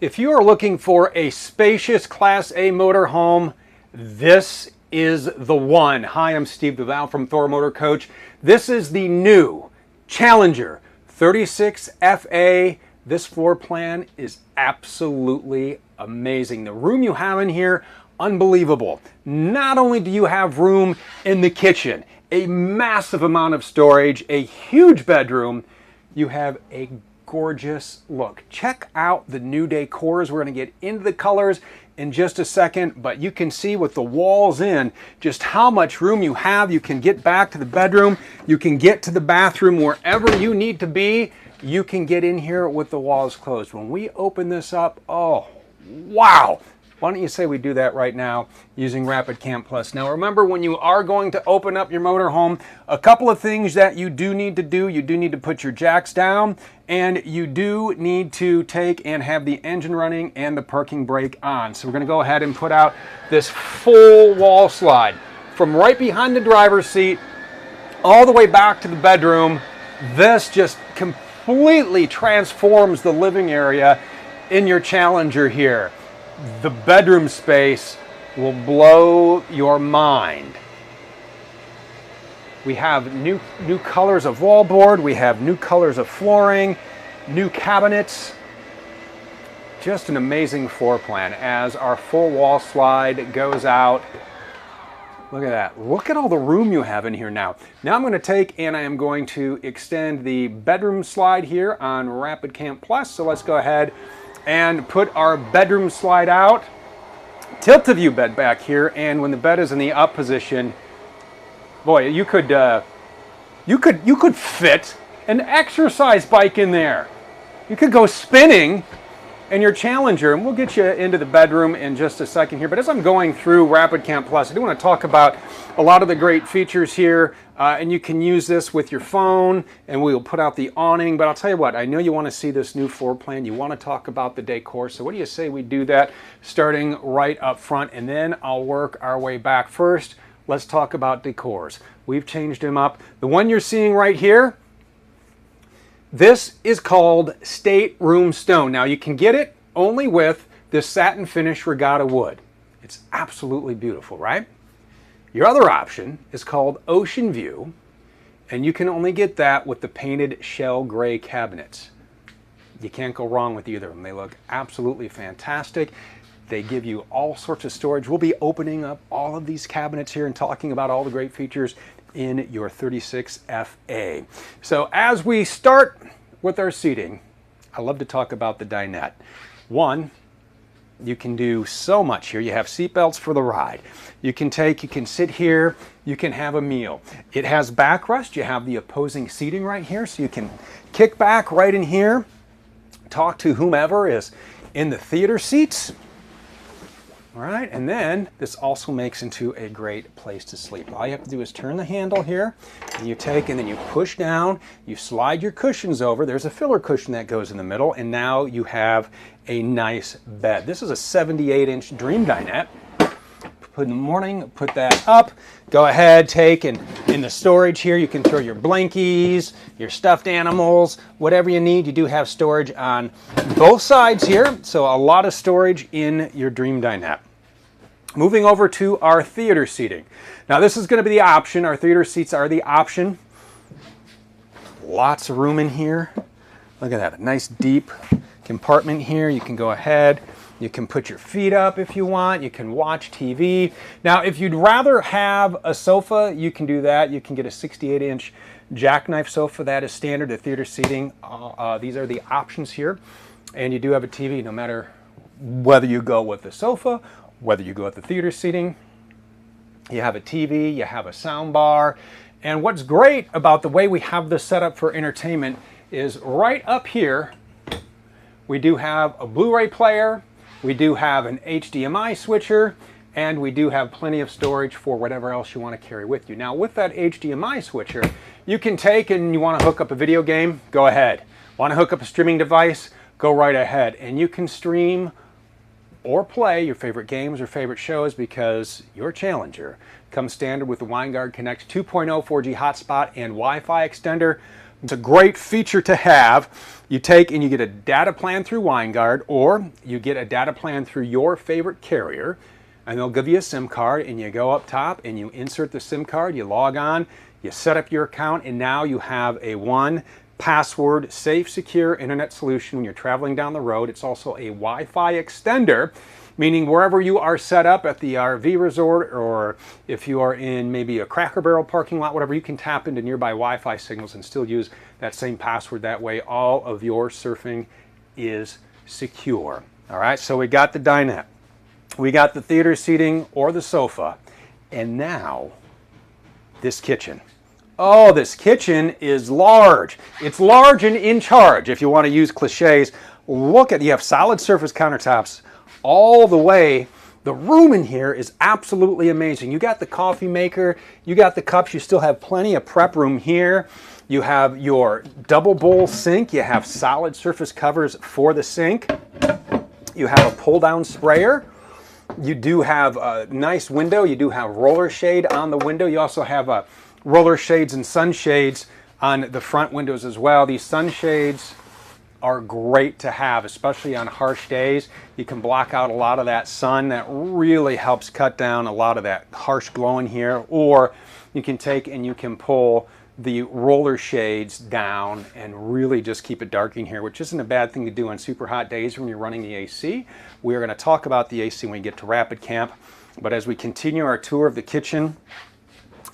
If you are looking for a spacious Class A motorhome, this is the one. Hi, I'm Steve DeVal from Thor Motor Coach. This is the new Challenger 36FA. This floor plan is absolutely amazing. The room you have in here, unbelievable. Not only do you have room in the kitchen, a massive amount of storage, a huge bedroom, you have a gorgeous look. Check out the new decors. We're going to get into the colors in just a second, but you can see with the walls in just how much room you have. You can get back to the bedroom, you can get to the bathroom, wherever you need to be, you can get in here with the walls closed. When we open this up, oh, wow. Why don't you say we do that right now using Rapid Camp Plus. Now remember, when you are going to open up your motorhome, a couple of things that you do need to do. You do need to put your jacks down, and you do need to take and have the engine running and the parking brake on. So we're going to go ahead and put out this full wall slide from right behind the driver's seat all the way back to the bedroom. This just completely transforms the living area in your Challenger here. The bedroom space will blow your mind. We have new colors of wallboard, we have new colors of flooring, new cabinets. Just an amazing floor plan as our full wall slide goes out. Look at that. Look at all the room you have in here now. Now I'm going to take and I am going to extend the bedroom slide here on Rapid Camp Plus. So let's go ahead and put our bedroom slide out. Tilt the view bed back here, and when the bed is in the up position, boy, you could fit an exercise bike in there. You could go spinning in your Challenger, and we'll get you into the bedroom in just a second here. But as I'm going through Rapid Camp Plus, I do want to talk about a lot of the great features here, and you can use this with your phone, and we'll put out the awning. But I'll tell you what, I know you want to see this new floor plan. You want to talk about the decor. So what do you say we do that starting right up front, and then I'll work our way back. First, let's talk about decors. We've changed them up. The one you're seeing right here, this is called Stateroom Stone. Now you can get it only with this satin finish regatta wood. It's absolutely beautiful, right? Your other option is called Ocean View, and you can only get that with the painted shell gray cabinets. You can't go wrong with either of them. They look absolutely fantastic. They give you all sorts of storage. We'll be opening up all of these cabinets here and talking about all the great features in your 36FA. So as we start with our seating, I love to talk about the dinette. One, you can do so much here. You have seat belts for the ride. You can sit here, you can have a meal. It has backrest. You have the opposing seating right here, so you can kick back right in here, talk to whomever is in the theater seats. All right, and then this also makes into a great place to sleep. All you have to do is turn the handle here, and you take and then you push down, you slide your cushions over. There's a filler cushion that goes in the middle, and now you have a nice bed. This is a 78-inch Dream dinette. Put in the morning, put that up. Go ahead, take, and in the storage here, you can throw your blankies, your stuffed animals, whatever you need. You do have storage on both sides here, so a lot of storage in your Dream dinette. Moving over to our theater seating. Now this is going to be the option. Our theater seats are the option. Lots of room in here. Look at that, a nice deep compartment here. You can go ahead. You can put your feet up if you want. You can watch TV. Now, if you'd rather have a sofa, you can do that. You can get a 68-inch jackknife sofa. That is standard. The theater seating, these are the options here. And you do have a TV, no matter whether you go with the sofa, whether you go with the theater seating. You have a TV, you have a sound bar. And what's great about the way we have this set up for entertainment is right up here, we do have a Blu-ray player. We do have an HDMI switcher, and we do have plenty of storage for whatever else you want to carry with you. Now with that HDMI switcher, you can take and you want to hook up a video game, go ahead. Want to hook up a streaming device, go right ahead. And you can stream or play your favorite games or favorite shows because your Challenger comes standard with the WineGuard Connect 2.0 4G hotspot and Wi-Fi extender. It's a great feature to have. You take and you get a data plan through WineGuard, or you get a data plan through your favorite carrier, and they'll give you a SIM card, and you go up top and you insert the SIM card, you log on, you set up your account, and now you have a one password safe, secure internet solution when you're traveling down the road. It's also a Wi-Fi extender, meaning wherever you are set up at the RV resort, or if you are in maybe a Cracker Barrel parking lot, whatever, you can tap into nearby Wi-Fi signals and still use that same password. That way all of your surfing is secure. All right, so we got the dinette, we got the theater seating or the sofa, and now this kitchen. Oh, this kitchen is large. It's large and in charge. If you want to use cliches, look at, you have solid surface countertops all the way. The room in here is absolutely amazing. You got the coffee maker, you got the cups, you still have plenty of prep room here. You have your double bowl sink, you have solid surface covers for the sink. You have a pull down sprayer. You do have a nice window, you do have roller shade on the window. You also have roller shades and sunshades on the front windows as well. These sunshades are great to have, especially on harsh days. You can block out a lot of that sun. That really helps cut down a lot of that harsh glow in here. Or you can take and you can pull the roller shades down and really just keep it dark in here, which isn't a bad thing to do on super hot days when you're running the AC. We're going to talk about the AC when we get to Rapid Camp. But as we continue our tour of the kitchen,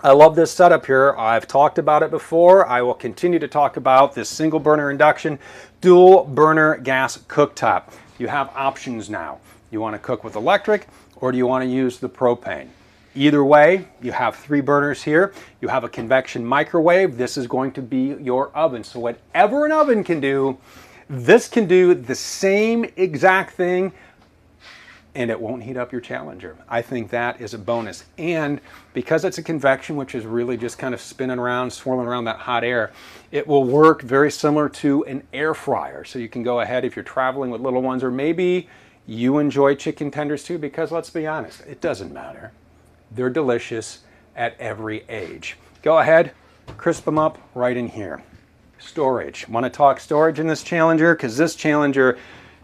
I love this setup here. I've talked about it before. I will continue to talk about this single burner induction, dual burner gas cooktop. You have options now. You want to cook with electric, or do you want to use the propane? Either way, you have 3 burners here. You have a convection microwave. This is going to be your oven. So whatever an oven can do, this can do the same exact thing, and it won't heat up your Challenger. I think that is a bonus. And because it's a convection, which is really just kind of spinning around, swirling around that hot air, it will work very similar to an air fryer. So you can go ahead if you're traveling with little ones, or maybe you enjoy chicken tenders too, because let's be honest, it doesn't matter. They're delicious at every age. Go ahead, crisp them up right in here. Storage. Want to talk storage in this Challenger? Because this Challenger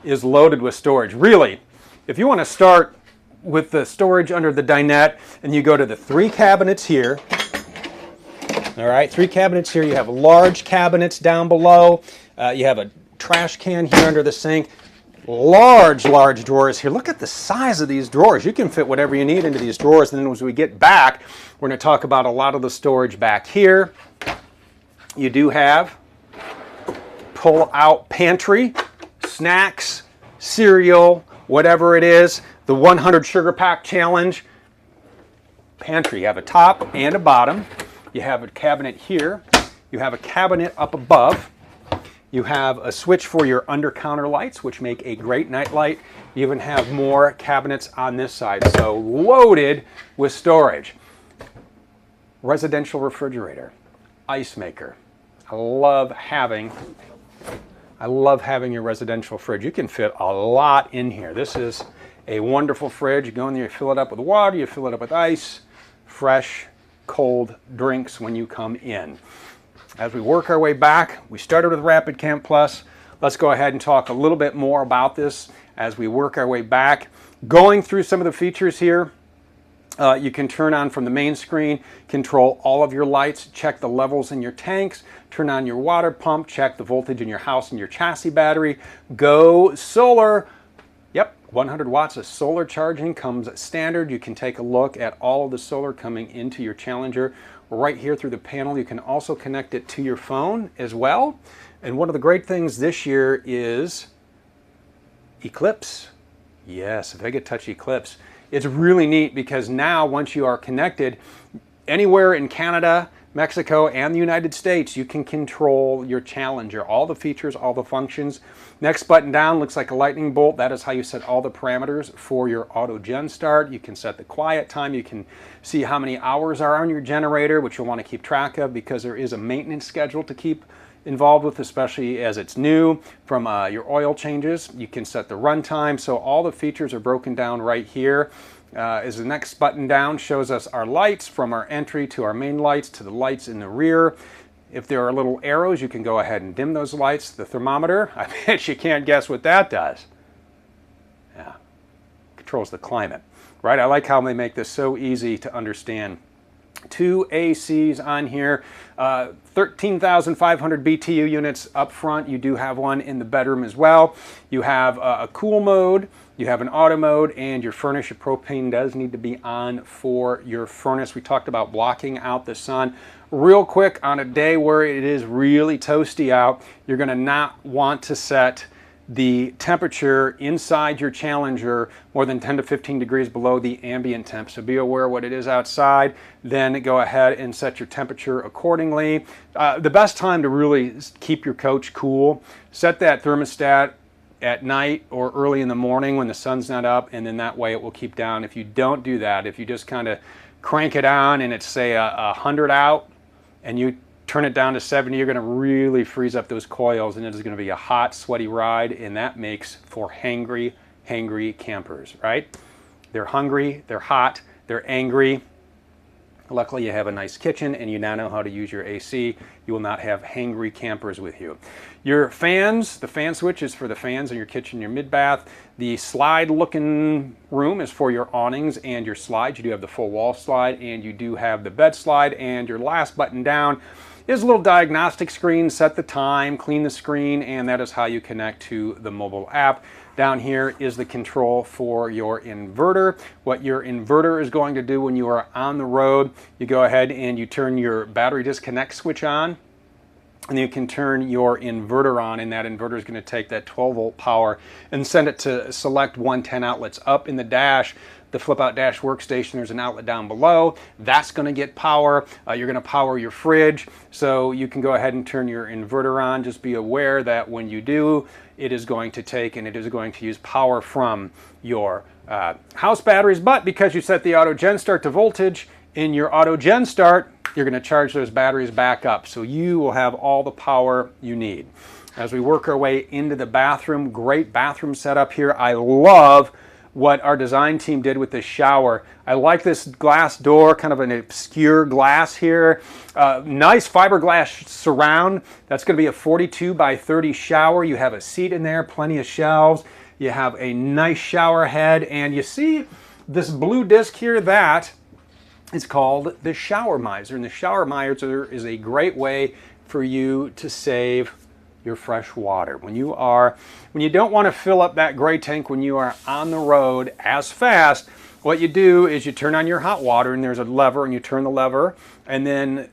is loaded with storage. Really, if you want to start with the storage under the dinette, and you go to the 3 cabinets here, all right, 3 cabinets here, you have large cabinets down below, you have a trash can here under the sink, large drawers here. Look at the size of these drawers. You can fit whatever you need into these drawers. And then as we get back, we're going to talk about a lot of the storage back here. You do have pull-out pantry, snacks, cereal, whatever it is, the 100 Sugar Pack Challenge pantry. You have a top and a bottom. You have a cabinet here. You have a cabinet up above. You have a switch for your under-counter lights, which make a great night light. You even have more cabinets on this side, so loaded with storage. Residential refrigerator, ice maker. I love having your residential fridge. You can fit a lot in here. This is a wonderful fridge. You go in there, you fill it up with water, you fill it up with ice, fresh, cold drinks when you come in. As we work our way back, we started with Rapid Camp Plus. Let's go ahead and talk a little bit more about this as we work our way back. Going through some of the features here, you can turn on from the main screen, control all of your lights, check the levels in your tanks, turn on your water pump, check the voltage in your house and your chassis battery. Go solar. Yep, 100 watts of solar charging comes standard. You can take a look at all of the solar coming into your Challenger right here through the panel. You can also connect it to your phone as well. And one of the great things this year is Eclipse. Yes, Vega Touch Eclipse. It's really neat because now once you are connected anywhere in Canada, Mexico, and the United States, you can control your Challenger, all the features, all the functions. Next button down looks like a lightning bolt. That is how you set all the parameters for your auto gen start. You can set the quiet time. You can see how many hours are on your generator, which you'll want to keep track of because there is a maintenance schedule to keep involved with, especially as it's new, from your oil changes. You can set the runtime. So all the features are broken down right here. As the next button down shows us our lights, from our entry to our main lights to the lights in the rear. If there are little arrows, you can go ahead and dim those lights. The thermometer, I bet you can't guess what that does. Yeah, controls the climate, right? I like how they make this so easy to understand. 2 ACs on here, 13,500 BTU units up front. You do have one in the bedroom as well. You have a cool mode, you have an auto mode, and your furnace, your propane does need to be on for your furnace. We talked about blocking out the sun. Real quick, on a day where it is really toasty out, you're gonna not want to set the temperature inside your Challenger more than 10 to 15 degrees below the ambient temp. So be aware what it is outside, then go ahead and set your temperature accordingly. The best time to really keep your coach cool, set that thermostat at night or early in the morning when the sun's not up, and then that way it will keep down. If you don't do that, if you just kind of crank it on and it's say 100 out and you turn it down to 70, you're going to really freeze up those coils, and it is going to be a hot, sweaty ride, and that makes for hangry campers, right? They're hungry, they're hot, they're angry. Luckily, you have a nice kitchen and you now know how to use your AC. You will not have hangry campers with you. Your fans, the fan switch is for the fans in your kitchen, your mid-bath. The slide-looking room is for your awnings and your slides. You do have the full wall slide, and you do have the bed slide, and your last button down is a little diagnostic screen. Set the time, clean the screen, and that is how you connect to the mobile app. Down here is the control for your inverter. What your inverter is going to do when you are on the road, you go ahead and you turn your battery disconnect switch on, and you can turn your inverter on, and that inverter is going to take that 12-volt power and send it to select 110 outlets. Up in the dash, the flip-out dash workstation, there's an outlet down below. That's going to get power. You're going to power your fridge, so you can go ahead and turn your inverter on. Just be aware that when you do, it is going to take and it is going to use power from your house batteries, but because you set the auto gen start to voltage in your auto gen start, you're going to charge those batteries back up, so you will have all the power you need. As we work our way into the bathroom, great bathroom setup here. I love what our design team did with this shower. I like this glass door, kind of an obscure glass here. Nice fiberglass surround. That's going to be a 42 by 30 shower. You have a seat in there, plenty of shelves. You have a nice shower head, and you see this blue disc here, that is called the shower miser. And the shower miser is a great way for you to save your fresh water. When you don't want to fill up that gray tank when you are on the road as fast, what you do is you turn on your hot water, and there's a lever, and you turn the lever, and then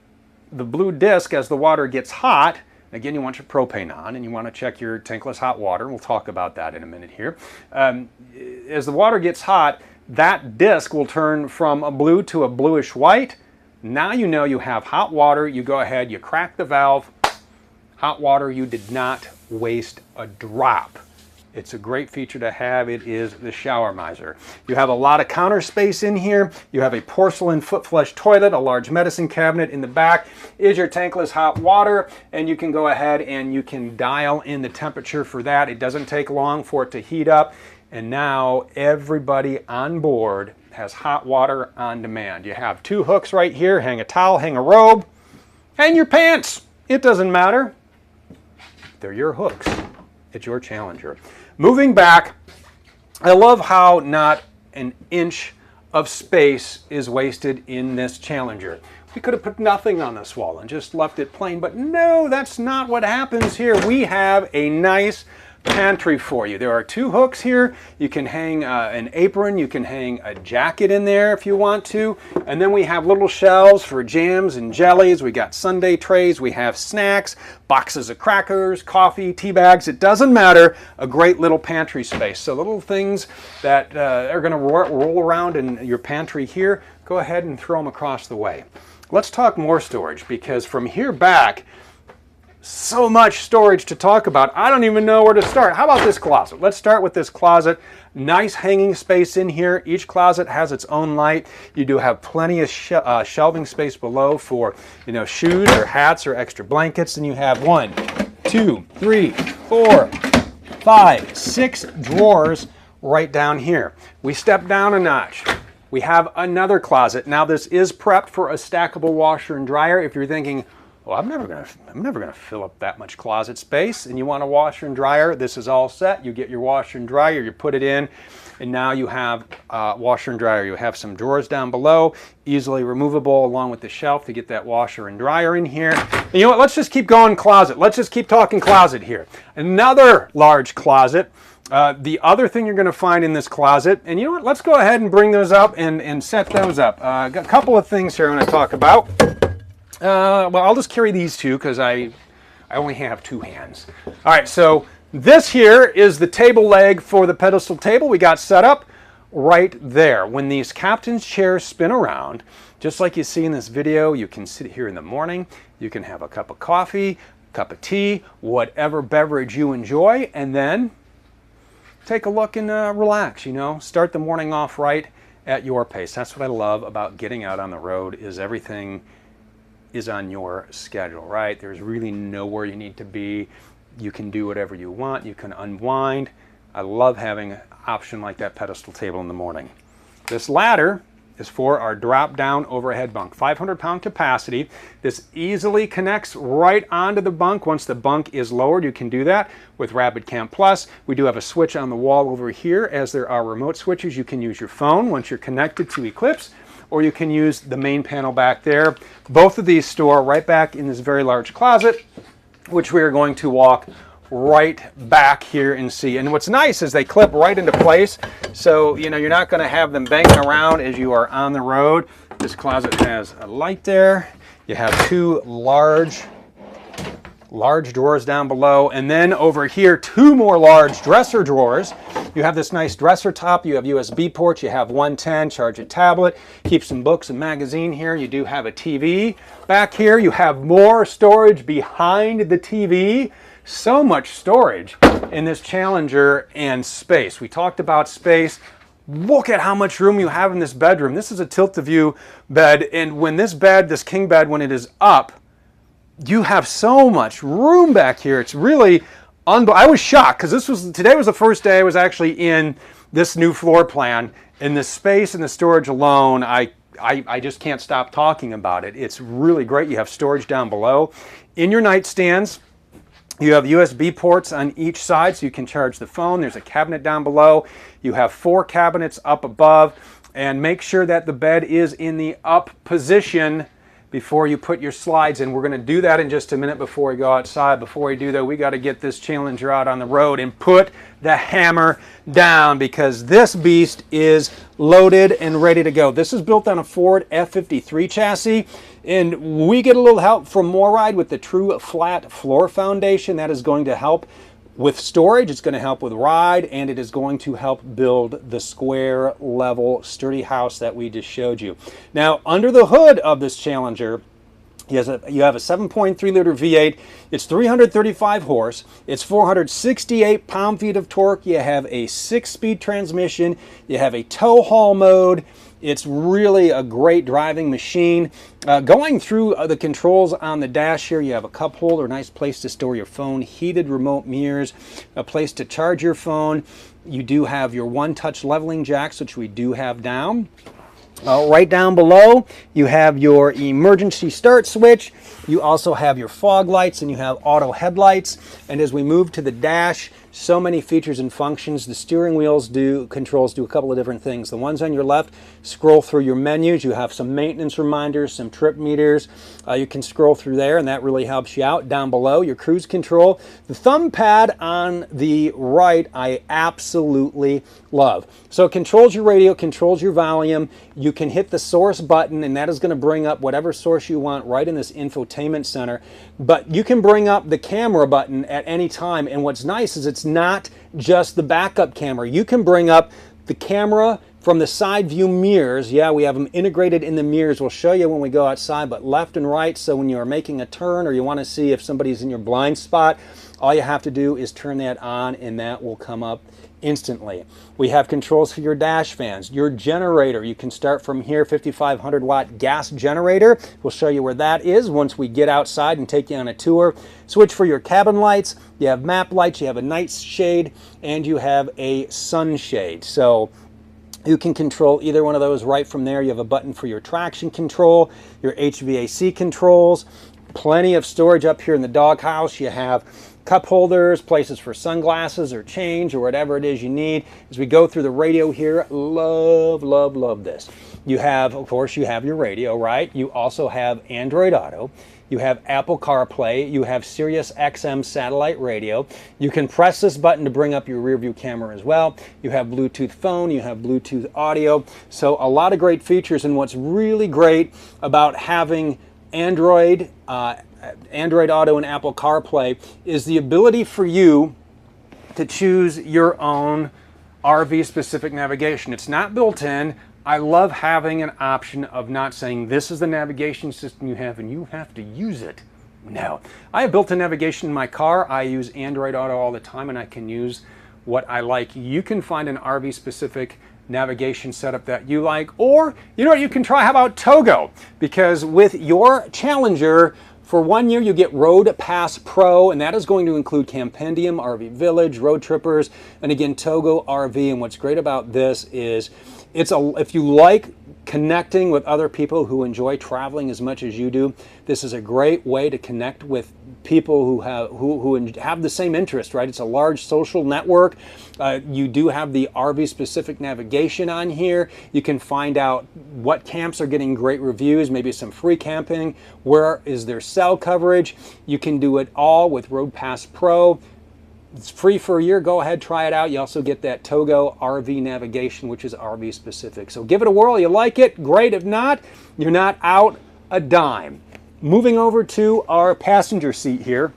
the blue disc, as the water gets hot, again, you want your propane on, and you want to check your tankless hot water. We'll talk about that in a minute here. As the water gets hot, that disc will turn from a blue to a bluish white. Now you know you have hot water. You go ahead, you crack the valve. Hot water, you did not waste a drop. It's a great feature to have. It is the shower miser. You have a lot of counter space in here. You have a porcelain foot flush toilet, a large medicine cabinet. In the back is your tankless hot water, and you can go ahead and you can dial in the temperature for that. It doesn't take long for it to heat up, and now everybody on board has hot water on demand. You have 2 hooks right here. Hang a towel, hang a robe, hang your pants. It doesn't matter. They're your hooks. It's your Challenger. Moving back, I love how not an inch of space is wasted in this Challenger. We could have put nothing on this wall and just left it plain, but no, that's not what happens here. We have a nice pantry for you. There are 2 hooks here. You can hang an apron, you can hang a jacket in there if you want to, and then we have little shelves for jams and jellies. We got sundae trays, we have snacks, boxes of crackers, coffee, tea bags. It doesn't matter. A great little pantry space. So little things that are going to roll around in your pantry here, go ahead and throw them across the way. Let's talk more storage, because from here back, so much storage to talk about. I don't even know where to start. How about this closet? Let's start with this closet. Nice hanging space in here. Each closet has its own light. You do have plenty of shelving space below for, shoes or hats or extra blankets. And you have 1, 2, 3, 4, 5, 6 drawers right down here. We step down a notch. We have another closet. Now this is prepped for a stackable washer and dryer. If you're thinking, well, I'm never gonna fill up that much closet space. And you want a washer and dryer, this is all set. You get your washer and dryer, you put it in, and now you have washer and dryer. You have some drawers down below, easily removable along with the shelf to get that washer and dryer in here. And you know what, let's just keep going closet. Let's just keep talking closet here. Another large closet. The other thing you're going to find in this closet, and you know what, let's go ahead and bring those up and set those up. Got a couple of things here I want to talk about. Well, I'll just carry these two because I only have two hands. All right, so this here is the table leg for the pedestal table we got set up right there. When these captain's chairs spin around, just like you see in this video, you can sit here in the morning, you can have a cup of coffee, cup of tea, whatever beverage you enjoy, and then take a look and relax, you know, start the morning off right at your pace. That's what I love about getting out on the road, is everything is on your schedule, right? There's really nowhere you need to be. You can do whatever you want. You can unwind. I love having an option like that pedestal table in the morning. This ladder is for our drop-down overhead bunk, 500-pound capacity. This easily connects right onto the bunk. Once the bunk is lowered, you can do that with Rapid Camp Plus. We do have a switch on the wall over here, as there are remote switches. You can use your phone once you're connected to Eclipse, or you can use the main panel back there. Both of these store right back in this very large closet, which we are going to walk right back here and see. And what's nice is they clip right into place, so you know you're not going to have them banging around as you are on the road. This closet has a light there. You have two large drawers down below, and then over here two more large dresser drawers. You have this nice dresser top, you have USB ports, you have 110, charge a tablet, keep some books and magazine here. You do have a TV back here. You have more storage behind the TV. So much storage in this Challenger and space. We talked about space. Look at how much room you have in this bedroom. This is a tilt-to-view bed, and when this bed, this king bed, when it is up, you have so much room back here. It's really unbelievable. I was shocked because today was the first day I was actually in this new floor plan, and the space and the storage alone, I just can't stop talking about it. It's really great. You have storage down below. In your nightstands, you have USB ports on each side so you can charge the phone. There's a cabinet down below. You have 4 cabinets up above, and make sure that the bed is in the up position before you put your slides in. We're going to do that in just a minute before we go outside. Before we do that, we got to get this Challenger out on the road and put the hammer down, because this beast is loaded and ready to go. This is built on a Ford F53 chassis, and we get a little help from MORryde with the true flat floor foundation. That is going to help with storage, it's going to help with ride, and it is going to help build the square, level, sturdy house that we just showed you. Now, under the hood of this Challenger, you have a 7.3-liter V8. It's 335 horse. It's 468 pound-feet of torque. You have a 6-speed transmission. You have a tow haul mode. It's really a great driving machine. Going through the controls on the dash here, you have a cup holder, a nice place to store your phone, heated remote mirrors, a place to charge your phone. You do have your one-touch leveling jacks, which we do have down. Right down below, you have your emergency start switch. You also have your fog lights, and you have auto headlights. And as we move to the dash, so many features and functions. The steering wheels controls do a couple of different things. The ones on your left scroll through your menus. You have some maintenance reminders, some trip meters. You can scroll through there, and that really helps you out. Down below, your cruise control. The thumb pad on the right, I absolutely love. So it controls your radio, controls your volume. You can hit the source button, and that is going to bring up whatever source you want right in this infotainment center. But you can bring up the camera button at any time, and what's nice is it's not just the backup camera. You can bring up the camera from the side view mirrors. Yeah, we have them integrated in the mirrors. We'll show you when we go outside, but left and right, so when you're making a turn or you want to see if somebody's in your blind spot, all you have to do is turn that on, and that will come up instantly. We have controls for your dash fans, your generator. You can start from here, 5,500 watt gas generator. We'll show you where that is once we get outside and take you on a tour. Switch for your cabin lights. You have map lights, you have a night shade, and you have a sunshade. So you can control either one of those right from there. You have a button for your traction control, your HVAC controls. plenty of storage up here in the doghouse. You have cup holders, places for sunglasses or change or whatever it is you need. As we go through the radio here, love, love, love this. You have, of course, you have your radio, right? You also have Android Auto. You have Apple CarPlay. You have Sirius XM satellite radio. You can press this button to bring up your rear view camera as well. You have Bluetooth phone. You have Bluetooth audio. So a lot of great features. And what's really great about having Android Auto and Apple CarPlay is the ability for you to choose your own RV specific navigation. It's not built in. I love having an option of not saying this is the navigation system you have and you have to use it. No, I have built-in navigation in my car. I use Android Auto all the time and I can use what I like. You can find an RV specific navigation setup that you like, or you know what you can try, how about Togo? Because with your Challenger, for 1 year you get Road Pass Pro, and that is going to include Campendium, RV Village, Road Trippers, and again Togo RV. And what's great about this is if you like connecting with other people who enjoy traveling as much as you do, this is a great way to connect with people who have the same interest, right? It's a large social network. You do have the RV specific navigation on here. You can find out what camps are getting great reviews, maybe some free camping, where is their cell coverage. You can do it all with Road Pass Pro. It's free for a year. Go ahead, try it out. You also get that Togo RV navigation, which is RV specific. So give it a whirl. You like it? Great. If not, you're not out a dime. Moving over to our passenger seat here.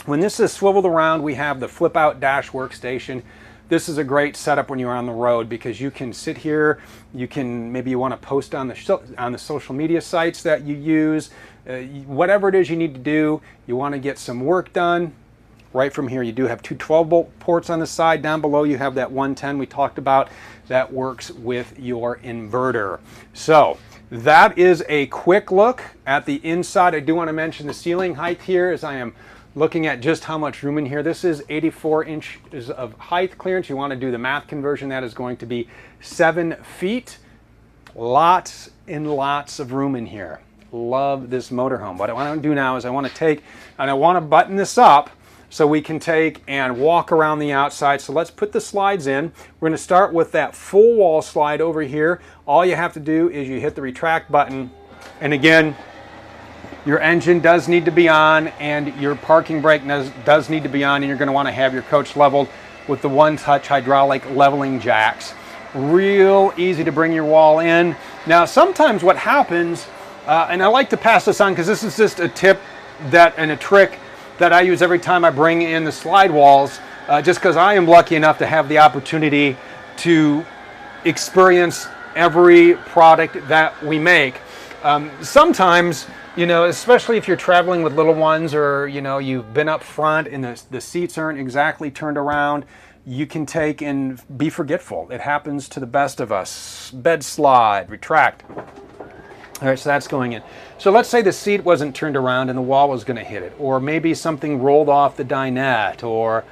When this is swiveled around, we have the flip out dash workstation. This is a great setup when you're on the road because you can sit here. You can, maybe you want to post on the social media sites that you use. Whatever it is you need to do, you want to get some work done. Right from here, you do have two 12-volt ports on the side. Down below, you have that 110 we talked about that works with your inverter. So that is a quick look at the inside. I do want to mention the ceiling height here as I am looking at just how much room in here. This is 84 inches of height clearance. You want to do the math conversion. That is going to be 7 feet. Lots and lots of room in here. Love this motorhome. What I want to do now is I want to take and I want to button this up so we can take and walk around the outside. So let's put the slides in. We're going to start with that full wall slide over here. All you have to do is you hit the retract button, and again, your engine does need to be on and your parking brake does need to be on, and you're going to want to have your coach leveled with the one-touch hydraulic leveling jacks. Real easy to bring your wall in. Now sometimes what happens, and I like to pass this on because this is just a tip and a trick that I use every time I bring in the slide walls, just because I am lucky enough to have the opportunity to experience every product that we make. Sometimes, you know, especially if you're traveling with little ones, or you know, you've been up front and the seats aren't exactly turned around, you can take and be forgetful. It happens to the best of us. Bed slide, retract. All right, so that's going in. So let's say the seat wasn't turned around and the wall was going to hit it, or maybe something rolled off the dinette, or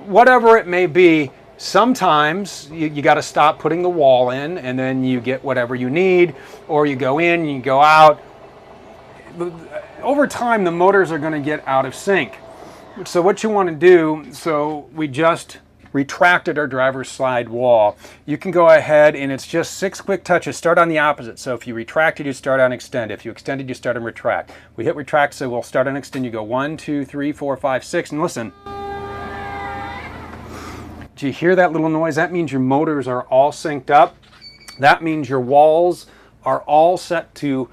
whatever it may be. Sometimes you got to stop putting the wall in, and then you get whatever you need, or you go in, you go out. Over time, the motors are going to get out of sync. So what you want to do, so we just retracted our driver's side wall. You can go ahead and it's just 6 quick touches. Start on the opposite. So if you retracted, you start on extend. If you extended, you start on retract. We hit retract, so we'll start on extend. You go 1, 2, 3, 4, 5, 6, and listen. Do you hear that little noise? That means your motors are all synced up. That means your walls are all set to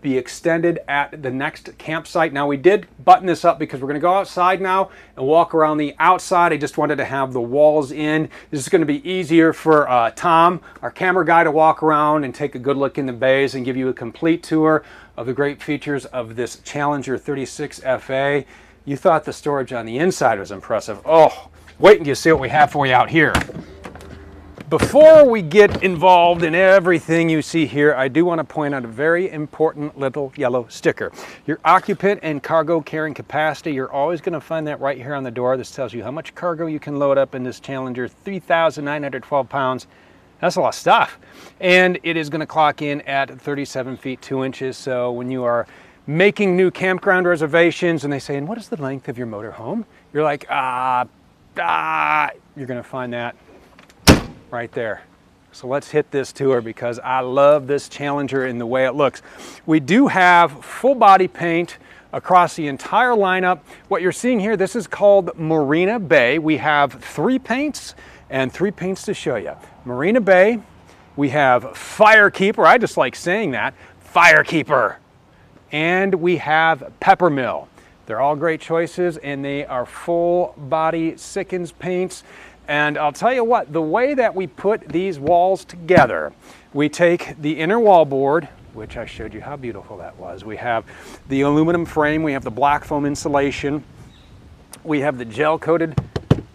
be extended at the next campsite. Now we did button this up because we're going to go outside now and walk around the outside. I just wanted to have the walls in. This is going to be easier for Tom, our camera guy, to walk around and take a good look in the bays and give you a complete tour of the great features of this Challenger 36 FA. You thought the storage on the inside was impressive. Oh, wait until you see what we have for you out here. Before we get involved in everything you see here, I do want to point out a very important little yellow sticker. Your occupant and cargo carrying capacity, you're always going to find that right here on the door. This tells you how much cargo you can load up in this Challenger, 3,912 pounds. That's a lot of stuff. And it is going to clock in at 37 feet 2 inches. So when you are making new campground reservations and they say, and what is the length of your motorhome? You're like, you're gonna find that right there. So let's hit this tour because I love this Challenger in the way it looks. We do have full body paint across the entire lineup. What you're seeing here, this is called Marina Bay. We have 3 paints and 3 paints to show you. Marina Bay, we have Firekeeper, I just like saying that, Firekeeper. And we have Peppermill. They're all great choices and they are full body Sikkens paints. And I'll tell you what, the way that we put these walls together, we take the inner wall board, which I showed you how beautiful that was. We have the aluminum frame, we have the black foam insulation, we have the gel coated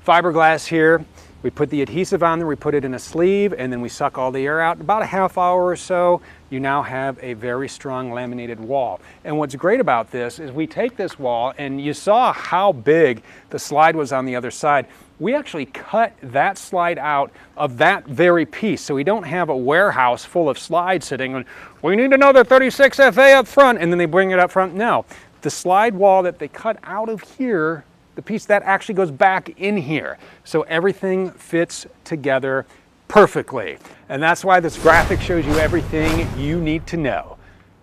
fiberglass here. We put the adhesive on there, we put it in a sleeve, and then we suck all the air out. About a half hour or so, you now have a very strong laminated wall. And what's great about this is we take this wall, and you saw how big the slide was on the other side. We actually cut that slide out of that very piece, so we don't have a warehouse full of slides sitting and we need another 36 FA up front, and then they bring it up front. No, the slide wall that they cut out of here, the piece that actually goes back in here. So everything fits together perfectly. And that's why this graphic shows you everything you need to know.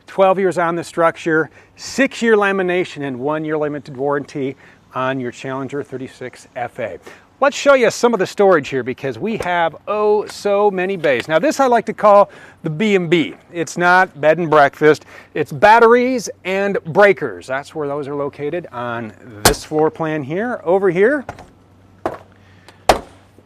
12 years on the structure, 6-year lamination, and 1-year limited warranty on your Challenger 36 FA. Let's show you some of the storage here because we have oh so many bays. Now this I like to call the B&B. It's not bed and breakfast, it's batteries and breakers. That's where those are located on this floor plan here. Over here,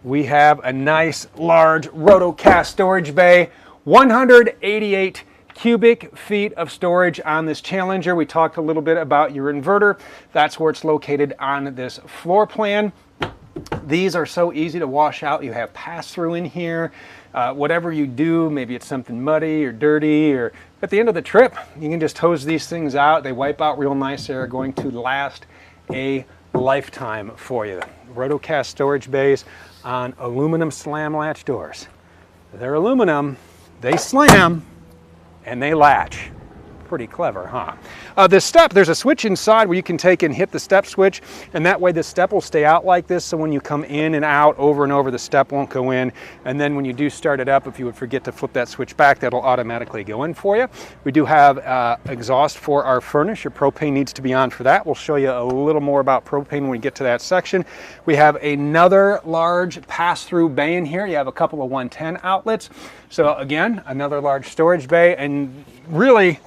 we have a nice large rotocast storage bay, 188 cubic feet of storage on this Challenger. We talked a little bit about your inverter. That's where it's located on this floor plan. These are so easy to wash out. You have pass-through in here. Whatever you do, maybe it's something muddy or dirty, or at the end of the trip, you can just hose these things out. They wipe out real nice. They're going to last a lifetime for you. Rotocast storage bays on aluminum slam latch doors. They're aluminum, they slam, and they latch. Pretty clever, huh? The step, there's a switch inside where you can take and hit the step switch, and that way the step will stay out like this, so when you come in and out over and over, the step won't go in. And then when you do start it up, if you would forget to flip that switch back, that'll automatically go in for you. We do have exhaust for our furnace. Your propane needs to be on for that. We'll show you a little more about propane when we get to that section. We have another large pass-through bay in here. You have a couple of 110 outlets. So again, another large storage bay, and really,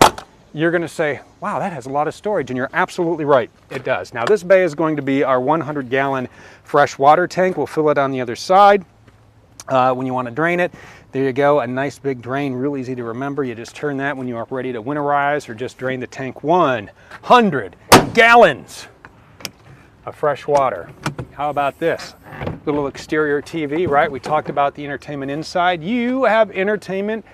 you're going to say, wow, that has a lot of storage, and you're absolutely right, it does. Now this bay is going to be our 100-gallon fresh water tank. We'll fill it on the other side when you want to drain it. There you go, a nice big drain, real easy to remember. You just turn that when you are ready to winterize or just drain the tank. 100 gallons of fresh water. How about this? Little exterior TV, right? We talked about the entertainment inside. You have entertainment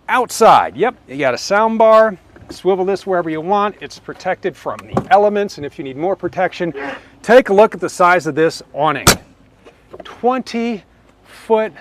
outside. Yep, you got a sound bar. Swivel this wherever you want. It's protected from the elements, and if you need more protection, take a look at the size of this awning. 20-foot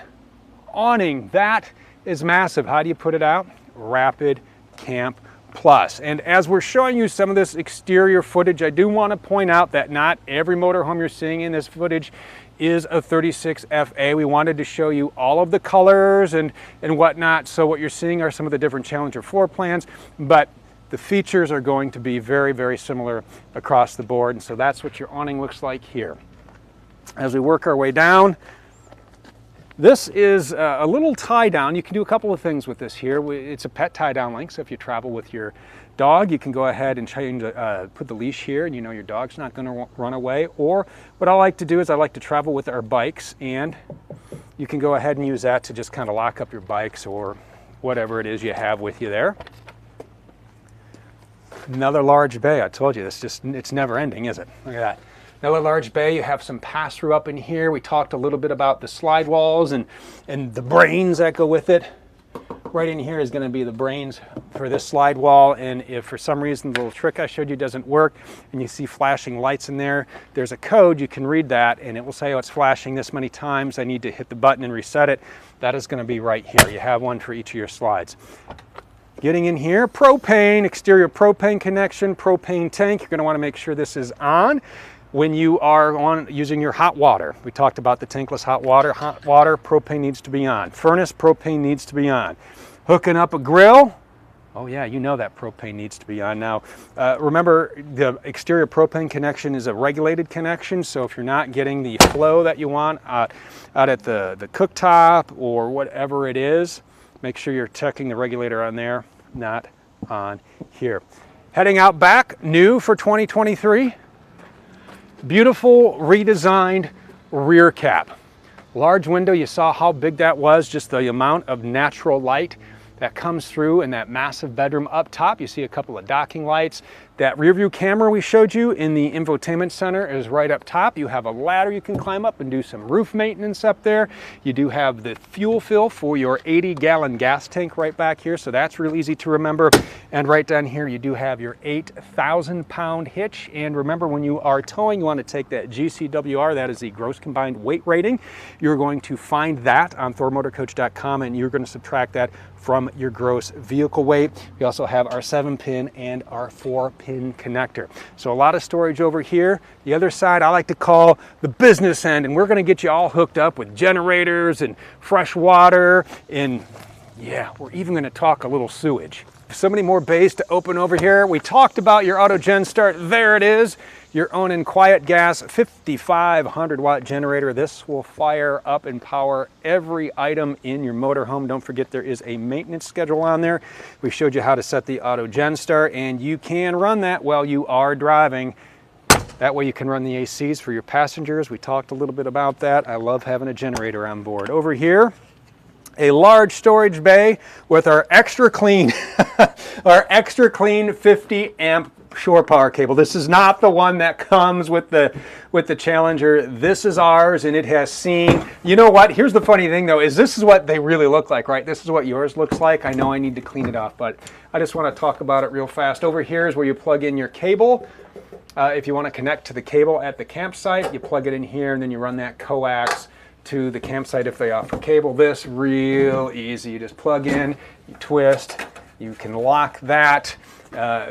awning. That is massive. How do you put it out? Rapid Camp Plus. And as we're showing you some of this exterior footage, I do want to point out that not every motorhome you're seeing in this footage is a 36 FA. We wanted to show you all of the colors and whatnot. So what you're seeing are some of the different Challenger floor plans, but the features are going to be very, very similar across the board. And so that's what your awning looks like here. As we work our way down, this is a little tie down. You can do a couple of things with this here. It's a pet tie down link. So if you travel with your dog, you can go ahead and change, put the leash here, and you know your dog's not going to run away. Or what I like to do is I like to travel with our bikes, and you can go ahead and use that to just kind of lock up your bikes or whatever it is you have with you there. Another large bay. I told you, it's never ending, is it? Look at that. Another large bay. You have some pass-through up in here. We talked a little bit about the slide walls and the brains that go with it. Right in here is going to be the brains for this slide wall, and if for some reason the little trick I showed you doesn't work and you see flashing lights in there, there's a code. You can read that and it will say, oh, it's flashing this many times. I need to hit the button and reset it. That is going to be right here. You have one for each of your slides. Getting in here, propane, exterior propane connection, propane tank. You're going to want to make sure this is on when you are using your hot water. We talked about the tankless hot water. Hot water, propane needs to be on. Furnace, propane needs to be on. Hooking up a grill. Oh yeah, you know that propane needs to be on. Now, remember the exterior propane connection is a regulated connection, so if you're not getting the flow that you want out at the cooktop or whatever it is, make sure you're checking the regulator on there, not on here. Heading out back, new for 2023. Beautiful redesigned rear cap. Large window, you saw how big that was, just the amount of natural light that comes through in that massive bedroom up top. You see a couple of docking lights. That rear view camera we showed you in the infotainment center is right up top. You have a ladder you can climb up and do some roof maintenance up there. You do have the fuel fill for your 80-gallon gas tank right back here, so that's real easy to remember. And right down here you do have your 8,000-pound hitch. And remember, when you are towing, you want to take that GCWR, that is the gross combined weight rating. You're going to find that on thormotorcoach.com, and you're going to subtract that from your gross vehicle weight. We also have our 7-pin and our 4-pin connector. So a lot of storage over here. The other side I like to call the business end, and we're going to get you all hooked up with generators and fresh water, and yeah, we're even going to talk a little sewage. So many more bays to open over here. We talked about your auto gen start. There it is. Your own and quiet gas 5500 watt generator. This will fire up and power every item in your motorhome. Don't forget there is a maintenance schedule on there. We showed you how to set the auto gen start, and you can run that while you are driving. That way you can run the ACs for your passengers. We talked a little bit about that. I love having a generator on board. Over here, a large storage bay with our extra clean, our extra clean 50 amp shore power cable. This is not the one that comes with the Challenger. This is ours, and it has seen, you know what, here's the funny thing though, is this is what they really look like, right? This is what yours looks like. I know I need to clean it off, but I just want to talk about it real fast. Over here is where you plug in your cable. If you want to connect to the cable at the campsite, you plug it in here, and then you run that coax to the campsite if they offer cable. This real easy. You just plug in, you twist, you can lock that.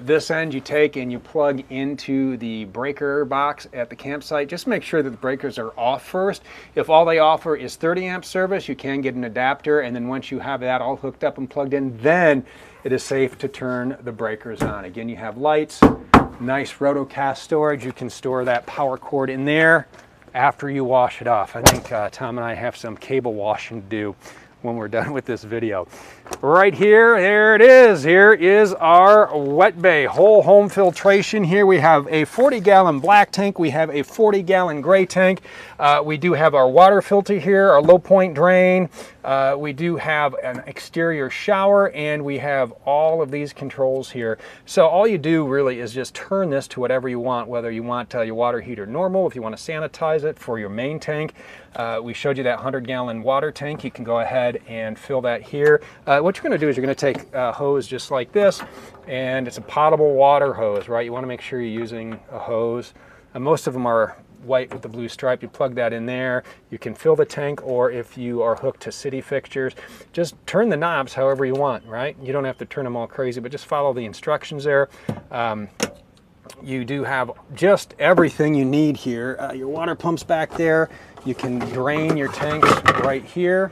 This end you take and you plug into the breaker box at the campsite. Just make sure that the breakers are off first. If all they offer is 30 amp service, you can get an adapter, and then once you have that all hooked up and plugged in, then it is safe to turn the breakers on. Again, you have lights, nice rotocast storage. You can store that power cord in there after you wash it off. I think Tom and I have some cable washing to do when we're done with this video. Right here, there it is. Here is our wet bay, whole home filtration. Here we have a 40-gallon black tank. We have a 40-gallon gray tank. We do have our water filter here, our low point drain. We do have an exterior shower, and we have all of these controls here. So all you do really is just turn this to whatever you want, whether you want your water heater normal, if you want to sanitize it for your main tank. We showed you that 100-gallon water tank. You can go ahead and fill that here. What you're going to do is you're going to take a hose just like this, and it's a potable water hose, right? You want to make sure you're using a hose. Most of them are white with the blue stripe. You plug that in there. You can fill the tank, or if you are hooked to city fixtures, just turn the knobs however you want, right? You don't have to turn them all crazy, but just follow the instructions there. You do have just everything you need here. Your water pump's back there. You can drain your tanks right here.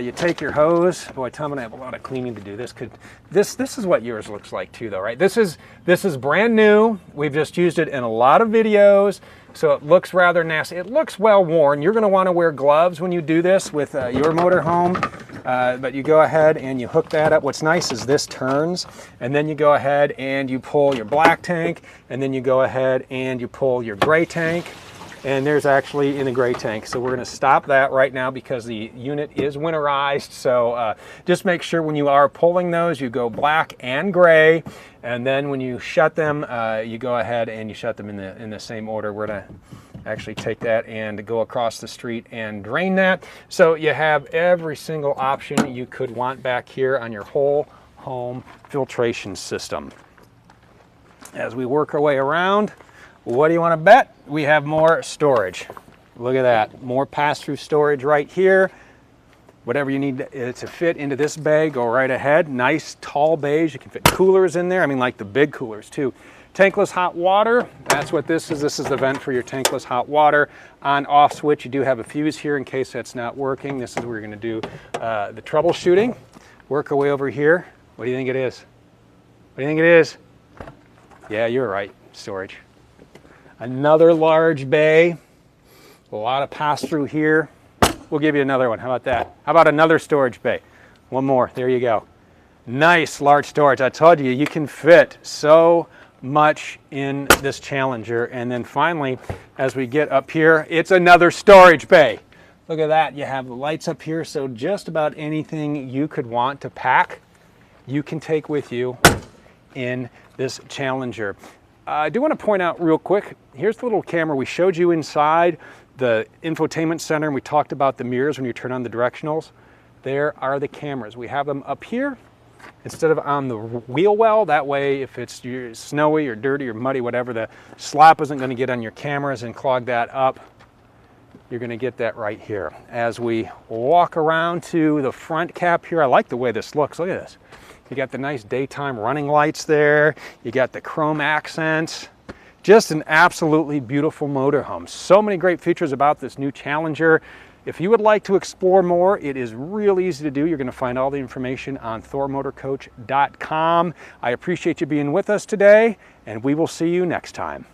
You take your hose. Boy, Tom and I have a lot of cleaning to do. This is what yours looks like too, though, right? This is brand new. We've just used it in a lot of videos, so it looks rather nasty. It looks well worn. You're going to want to wear gloves when you do this with your motorhome, but you go ahead and you hook that up. What's nice is this turns, and then you go ahead and you pull your black tank, and then you go ahead and you pull your gray tank. And there's actually in the gray tank. So we're going to stop that right now because the unit is winterized. So just make sure when you are pulling those, you go black and gray. And then when you shut them, you go ahead and you shut them in the same order. We're going to actually take that and go across the street and drain that. So you have every single option you could want back here on your whole home filtration system. As we work our way around, what do you want to bet? We have more storage. Look at that, more pass-through storage right here. whatever you need to fit into this bay, go right ahead. Nice tall bays. You can fit coolers in there. I mean, like the big coolers too. Tankless hot water, that's what this is. This is the vent for your tankless hot water. On off switch, you do have a fuse here in case that's not working. This is where you're gonna do the troubleshooting. Work our way over here. What do you think it is? What do you think it is? Yeah, you're right, storage. Another large bay. A lot of pass through here. We'll give you another one. How about that? How about another storage bay? One more. There you go. Nice large storage. I told you, you can fit so much in this Challenger. And then finally, as we get up here, it's another storage bay. Look at that. You have the lights up here. So just about anything you could want to pack, you can take with you in this Challenger. I do want to point out real quick, here's the little camera we showed you inside the infotainment center, and we talked about the mirrors when you turn on the directionals. There are the cameras. We have them up here instead of on the wheel well. That way, if it's snowy or dirty or muddy, whatever, the slop isn't going to get on your cameras and clog that up. You're going to get that right here. As we walk around to the front cap here, I like the way this looks. Look at this. You got the nice daytime running lights there. You got the chrome accents. Just an absolutely beautiful motorhome. So many great features about this new Challenger. If you would like to explore more, it is real easy to do. You're going to find all the information on thormotorcoach.com. I appreciate you being with us today, and we will see you next time.